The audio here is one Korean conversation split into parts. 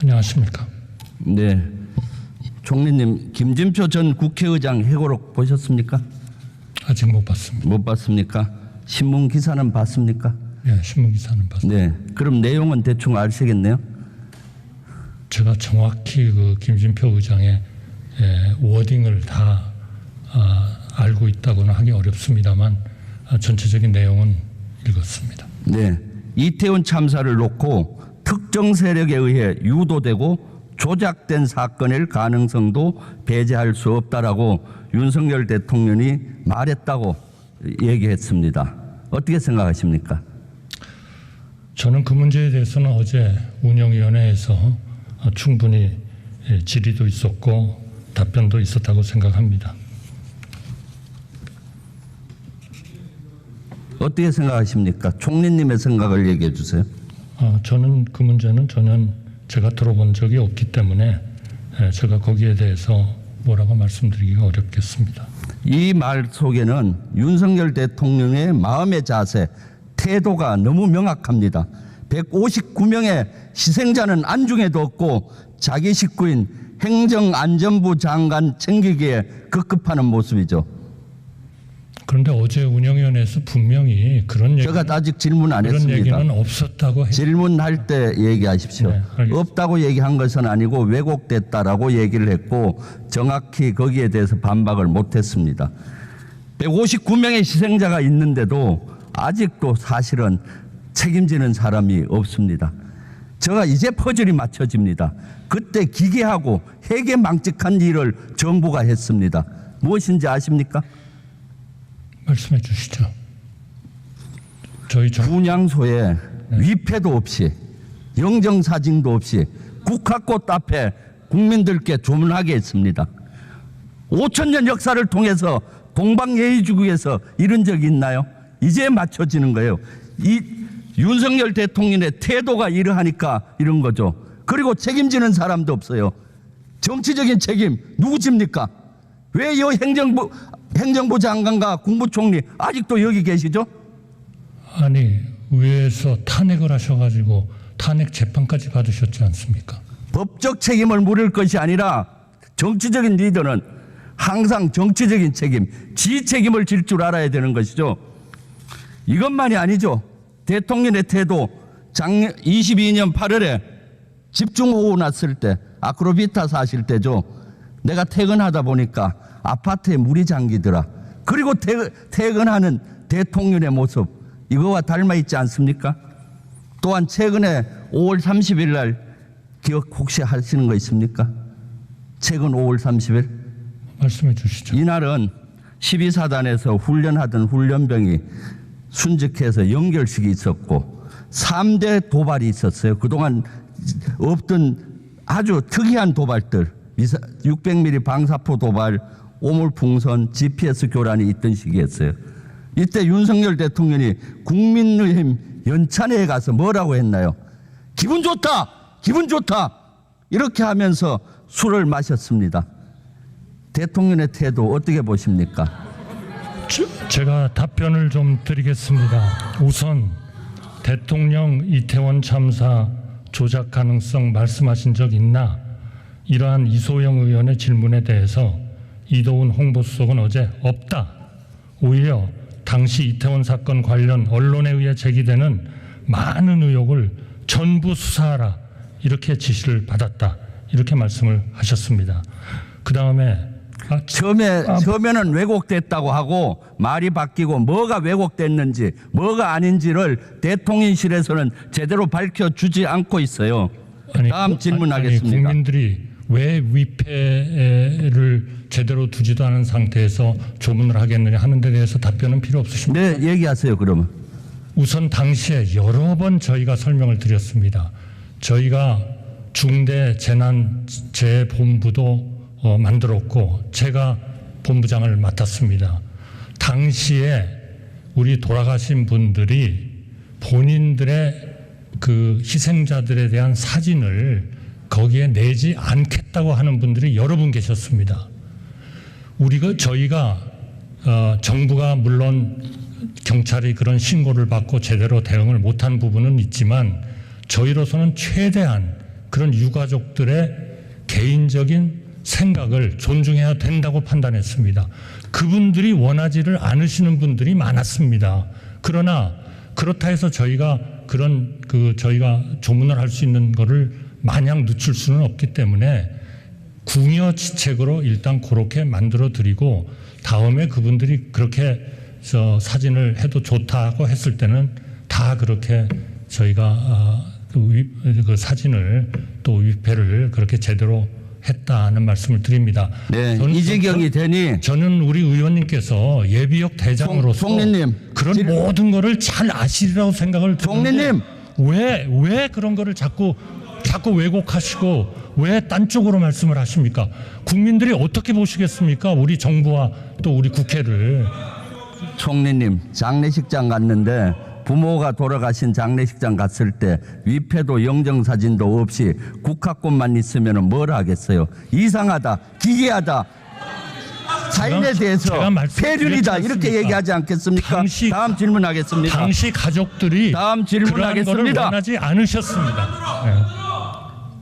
안녕하십니까. 네, 총리님, 김진표 전 국회의장 회고록 보셨습니까? 아직 못 봤습니다. 못 봤습니까? 신문 기사는 봤습니까? 네, 신문 기사는 봤습니다. 네, 그럼 내용은 대충 아시겠네요. 제가 정확히 그 김진표 의장의 워딩을 다 알고 있다고는 하기 어렵습니다만 전체적인 내용은 읽었습니다. 네, 이태원 참사를 놓고 특정 세력에 의해 유도되고 조작된 사건일 가능성도 배제할 수 없다라고 윤석열 대통령이 말했다고 얘기했습니다. 어떻게 생각하십니까? 저는 그 문제에 대해서는 어제 운영위원회에서 충분히 질의도 있었고 답변도 있었다고 생각합니다. 어떻게 생각하십니까? 총리님의 생각을 얘기해 주세요. 저는 그 문제는 전혀 제가 들어본 적이 없기 때문에 제가 거기에 대해서 뭐라고 말씀드리기가 어렵겠습니다. 이 말 속에는 윤석열 대통령의 마음의 자세, 태도가 너무 명확합니다. 159명의 희생자는 안중에도 없고 자기 식구인 행정안전부 장관 챙기기에 급급하는 모습이죠. 그런데 어제 운영위원회에서 분명히 그런 얘기, 제가 아직 질문 안 그런 했습니다. 얘기는 없었다고 했습니다. 질문할 때 얘기하십시오. 네, 알겠습니다. 없다고 얘기한 것은 아니고 왜곡됐다라고 얘기를 했고 정확히 거기에 대해서 반박을 못했습니다. 159명의 희생자가 있는데도 아직도 사실은 책임지는 사람이 없습니다. 제가 이제 퍼즐이 맞춰집니다. 그때 기괴하고 해괴망측한 일을 정부가 했습니다. 무엇인지 아십니까? 말씀해 주시죠. 저희 분향소에 위패도 없이 영정사진도 없이 국화꽃 앞에 국민들께 조문하게 했습니다. 5,000년 역사를 통해서 동방예의지국에서 이런 적이 있나요? 이제 맞춰지는 거예요. 이 윤석열 대통령의 태도가 이러하니까 이런 거죠. 그리고 책임지는 사람도 없어요. 정치적인 책임 누구 집니까? 왜 이 행정부 장관과 국무총리 아직도 여기 계시죠? 아니 의회에서 탄핵을 하셔가지고 탄핵 재판까지 받으셨지 않습니까? 법적 책임을 물을 것이 아니라 정치적인 리더는 항상 정치적인 책임, 지 책임을 질 줄 알아야 되는 것이죠. 이것만이 아니죠. 대통령의 태도, 작년 22년 8월에 집중호우 났을 때, 아크로비타 사실 때죠. 내가 퇴근하다 보니까 아파트에 물이 잠기더라. 그리고 퇴근하는 대통령의 모습, 이거와 닮아 있지 않습니까? 또한 최근에 5월 30일 날 기억 혹시 하시는 거 있습니까? 최근 5월 30일? 말씀해 주시죠. 이날은 12사단에서 훈련하던 훈련병이 순직해서 연결식이 있었고 3대 도발이 있었어요. 그동안 없던 아주 특이한 도발들, 600mm 방사포 도발, 오물풍선, GPS 교란이 있던 시기였어요. 이때 윤석열 대통령이 국민의힘 연찬회에 가서 뭐라고 했나요? 기분 좋다! 기분 좋다! 이렇게 하면서 술을 마셨습니다. 대통령의 태도 어떻게 보십니까? 제가 답변을 좀 드리겠습니다. 우선 대통령 이태원 참사 조작 가능성 말씀하신 적 있나? 이러한 이소영 의원의 질문에 대해서 이도훈 홍보수석은 어제 없다. 오히려 당시 이태원 사건 관련 언론에 의해 제기되는 많은 의혹을 전부 수사하라 이렇게 지시를 받았다. 이렇게 말씀을 하셨습니다. 그 다음에 처음에는 왜곡됐다고 하고 말이 바뀌고 뭐가 왜곡됐는지 뭐가 아닌지를 대통령실에서는 제대로 밝혀주지 않고 있어요. 다음 질문하겠습니다. 국민들이 왜 위패를 제대로 두지도 않은 상태에서 조문을 하겠느냐 하는 데 대해서 답변은 필요 없으십니까? 네, 얘기하세요. 그러면. 우선 당시에 여러 번 저희가 설명을 드렸습니다. 저희가 중대재난재해본부도 만들었고 제가 본부장을 맡았습니다. 당시에 우리 돌아가신 분들이 본인들의 그 희생자들에 대한 사진을 거기에 내지 않겠다고 하는 분들이 여러 분 계셨습니다. 저희가 정부가 물론 경찰이 그런 신고를 받고 제대로 대응을 못한 부분은 있지만 저희로서는 최대한 그런 유가족들의 개인적인 생각을 존중해야 된다고 판단했습니다. 그분들이 원하지를 않으시는 분들이 많았습니다. 그러나 그렇다 해서 저희가 저희가 조문을 할 수 있는 거를 마냥 늦출 수는 없기 때문에 궁여지책으로 일단 그렇게 만들어 드리고 다음에 그분들이 그렇게 사진을 해도 좋다고 했을 때는 다 그렇게 저희가 그 사진을 또 위패를 그렇게 제대로 했다는 말씀을 드립니다. 네, 이 지경이 되니 저는 우리 의원님께서 예비역 대장으로서 총리님, 그런 모든 거를 잘 아시리라고 생각을 총리님, 왜 그런 거를 자꾸 왜곡하시고 왜 딴 쪽으로 말씀을 하십니까? 국민들이 어떻게 보시겠습니까? 우리 정부와 또 우리 국회를. 총리님, 장례식장 갔는데 부모가 돌아가신 장례식장 갔을 때 위패도 영정사진도 없이 국화꽃만 있으면 뭘 하겠어요? 이상하다, 기괴하다, 사인에 대해서 폐륜이다 이렇게 얘기하지 않겠습니까? 다음 질문하겠습니다. 당시 가족들이 다음 그런 거를 질문하겠습니다. 원하지 않으셨습니다. 네.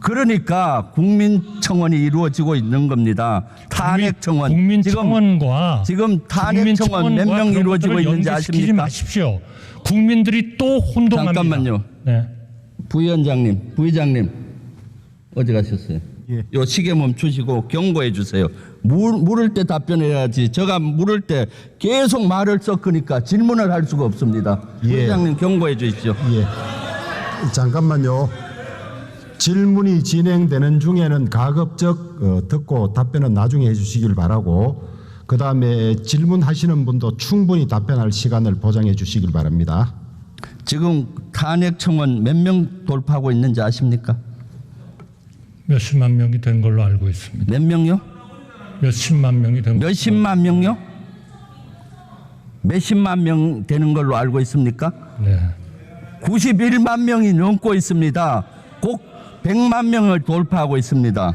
그러니까 국민청원이 이루어지고 있는 겁니다. 탄핵청원. 국민청원과 지금 탄핵청원 몇 명 이루어지고 있는지 아십니까? 마십시오. 국민들이 또 혼동합니다. 잠깐만요. 네. 부위원장님, 부의장님 어디 가셨어요? 예. 요 시계 멈추시고 경고해 주세요. 물을 때 답변해야지. 제가 물을 때 계속 말을 섞으니까 질문을 할 수가 없습니다. 예. 부의장님 경고해 주십시오. 예. 잠깐만요. 질문이 진행되는 중에는 가급적 듣고 답변은 나중에 해주시길 바라고, 그 다음에 질문하시는 분도 충분히 답변할 시간을 보장해 주시길 바랍니다. 지금 탄핵청원 몇 명 돌파하고 있는지 아십니까? 몇십만 명이 된 걸로 알고 있습니다. 몇 명요? 몇십만 명이 된 몇십만 명요? 몇십만 명 되는 걸로 알고 있습니까? 네. 91만 명이 넘고 있습니다. 꼭 100만 명을 돌파하고 있습니다.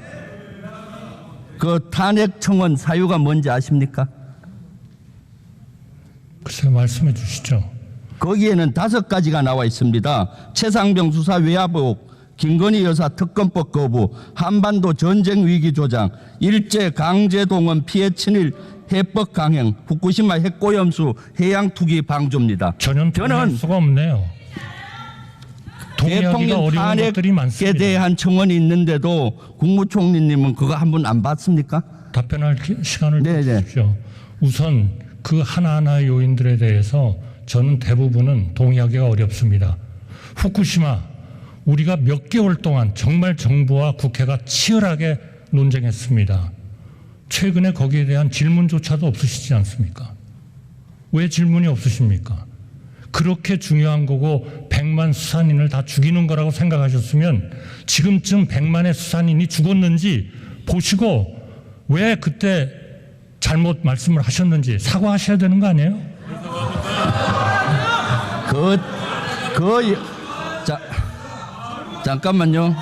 그 탄핵청원 사유가 뭔지 아십니까? 글쎄 말씀해 주시죠. 거기에는 5가지가 나와 있습니다. 최상병 수사 외압의혹, 김건희 여사 특검법 거부, 한반도 전쟁 위기 조장, 일제 강제 동원 피해 친일 해법 강행, 후쿠시마 핵오염수 해양 투기 방조입니다. 전혀 동의할 수가 없네요. 동의하기가 대통령 어려운 것들이 탄핵에 많습니다. 대한 청원이 있는데도 국무총리님은 그거 한 번 안 봤습니까? 답변할 시간을 네네. 주십시오. 우선 그 하나하나의 요인들에 대해서 저는 대부분은 동의하기가 어렵습니다. 후쿠시마 우리가 몇 개월 동안 정말 정부와 국회가 치열하게 논쟁했습니다. 최근에 거기에 대한 질문조차도 없으시지 않습니까? 왜 질문이 없으십니까? 그렇게 중요한 거고 100만 수산인을 다 죽이는 거라고 생각하셨으면 지금쯤 100만의 수산인이 죽었는지 보시고 왜 그때 잘못 말씀을 하셨는지 사과하셔야 되는 거 아니에요? 잠깐만요.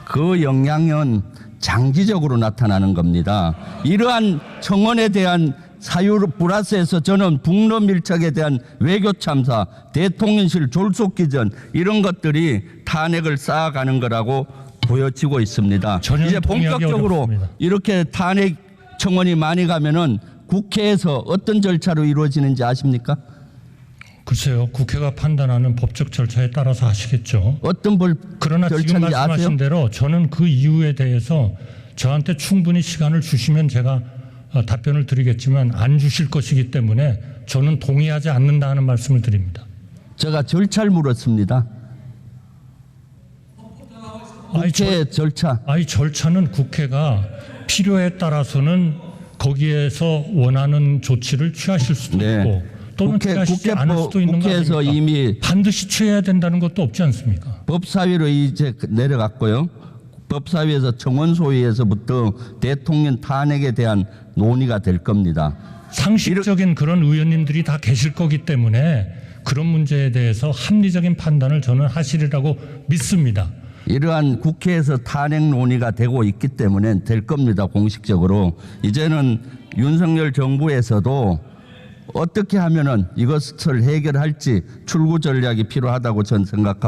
그 영향은 장기적으로 나타나는 겁니다. 이러한 청원에 대한 사유 플러스에서 저는 북러 밀착에 대한 외교 참사, 대통령실 졸속기전 이런 것들이 탄핵을 쌓아가는 거라고 보여지고 있습니다. 전혀 이제 동의하기 본격적으로 어렵습니다. 이렇게 탄핵 청원이 많이 가면은 국회에서 어떤 절차로 이루어지는지 아십니까? 글쎄요. 국회가 판단하는 법적 절차에 따라서 하시겠죠. 어떤 그러나 지금 절차인지 말씀하신 아세요? 대로 저는 그 이유에 대해서 저한테 충분히 시간을 주시면 제가 답변을 드리겠지만 안 주실 것이기 때문에 저는 동의하지 않는다 하는 말씀을 드립니다. 제가 절차를 물었습니다. 국회 절차. 절차는 국회가 필요에 따라서는 거기에서 원하는 조치를 취하실 수도 네. 있고 또는 취하시지 않을 수도 있는 거 국회에서 아닙니까? 이미 반드시 취해야 된다는 것도 없지 않습니까? 법사위로 이제 내려갔고요. 법사위에서 청원소위에서부터 대통령 탄핵에 대한 논의가 될 겁니다. 상식적인 그런 의원님들이 다 계실 거기 때문에 그런 문제에 대해서 합리적인 판단을 저는 하시리라고 믿습니다. 이러한 국회에서 탄핵 논의가 되고 있기 때문에 될 겁니다. 공식적으로. 이제는 윤석열 정부에서도 어떻게 하면은 이것을 해결할지 출구 전략이 필요하다고 저는 생각합니다.